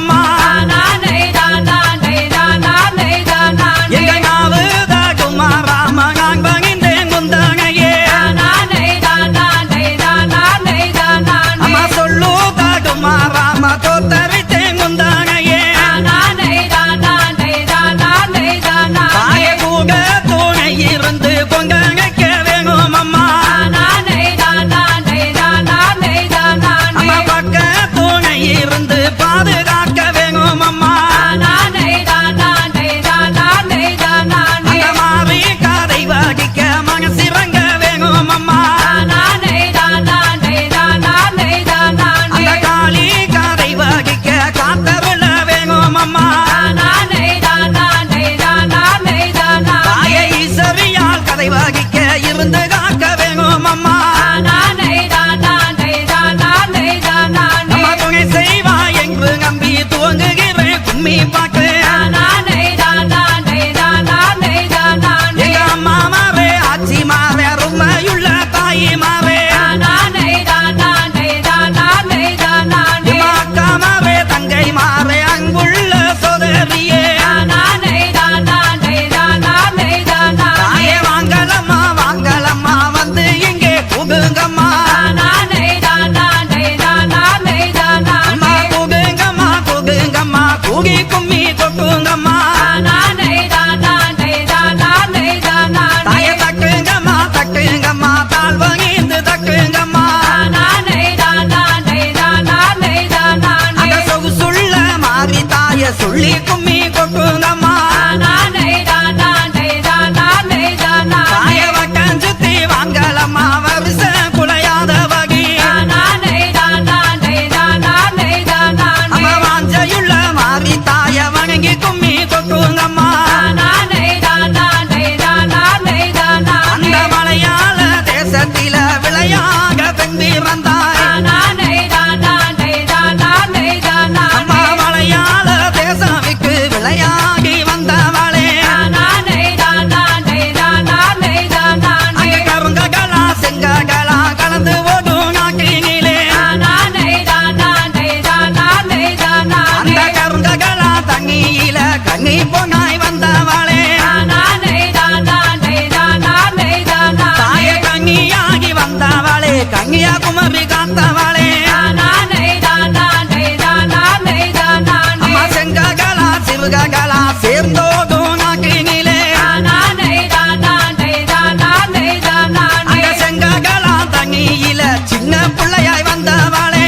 அம்மா எங்க நாவு தாடுமா ராம நான் பகிர்ந்தேன் குந்தனையே அம்மா சொல்லு தாடுமா ராம தோத்தரித்தேன் குந்தனையே தாய கூட துணை இருந்து பொங்கனைக்க வேணும் அம்மா அம்மா பக்க துணை இருந்து பாதுகாக்க வேணும் அம்மா அந்த மாறி காதை வகிக்க மனசிறங்க வேணும் அம்மா அந்த காளி காதை வகிக்க காத்தருள வேணும் அம்மா தாய ஈஸ்வரியால் கதை வகிக்க இருந்து காக்க வேணும் அம்மா நம்ம துணை செய்வா எங்கு நம்பி துவங்குகிறேன் கும்மி பாக்கு எங்க அம்மா மாறே ஆச்சி மாறே அருமையுள்ள தாயி மாறே எம்மா அக்கா மாறே தங்கை மாறே அங்குள்ள சோதரியே தாயே வாங்கலம்மா வந்து இங்கே புகுங்கம்மா அம்மா புகுங்கம்மா கூகி கும்மி கொட்டுங்கம்மா தாய தட்டுங்கம்மா தாழ் வகிந்து தட்டுங்கம்மா அந்த சொகுசுள்ள மாறி தாய சொல்லி கும்மி கொட்டுங்கம்மா தாய வட்டம் சுத்தி வாங்கலம்மா வருஷ குலையாத வகி அம்மா வாஞ்சையுள்ள மாறி தாய வணங்கி கும்மி கொட்டுங்கம்மா அந்த மலையாள தேசத்தில விளையாக பெண்டி வந்தாய் அம்மா மலையாள தேசமிக்கு விளையாகி வந்தவளே அங்க கருங்ககளா செங்ககளா கலந்து ஓடும் நாட்டினிலே அந்த கருங்ககளா தண்ணியில கண்ணி பொண்ணாய் வந்தவளே தாய கண்ணியாகி வந்தவளே கன்னியாகுமரி காத்தவளே அம்மா செங்ககளா சிறுககளா சேர்ந்தோடும் நாட்டினிலே அந்த செங்ககளா தண்ணியில சின்ன பிள்ளையாய் வந்தவளே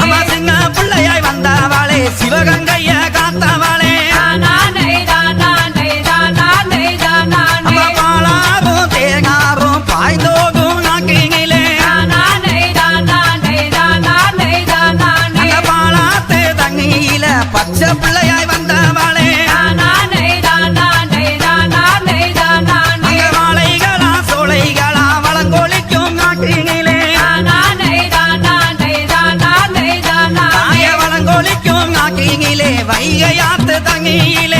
அம்மா சின்ன பிள்ளையாய் வந்தவளே சிவகங்கைய காத்தவளே அம்மா பாலாரும் தேனாரும் பாய்ந்தோடும் நாட்டினிலே அந்த பாலாத்து தண்ணியில பச்சை பிள்ளையாய் வந்தவளே அங்க வாழைகளா சோலைகளா வளங்கொழிக்கும் நாட்டினிலே தாய வளங்கொழிக்கும் நாட்டினிலே வைகையாத்து தண்ணியிலே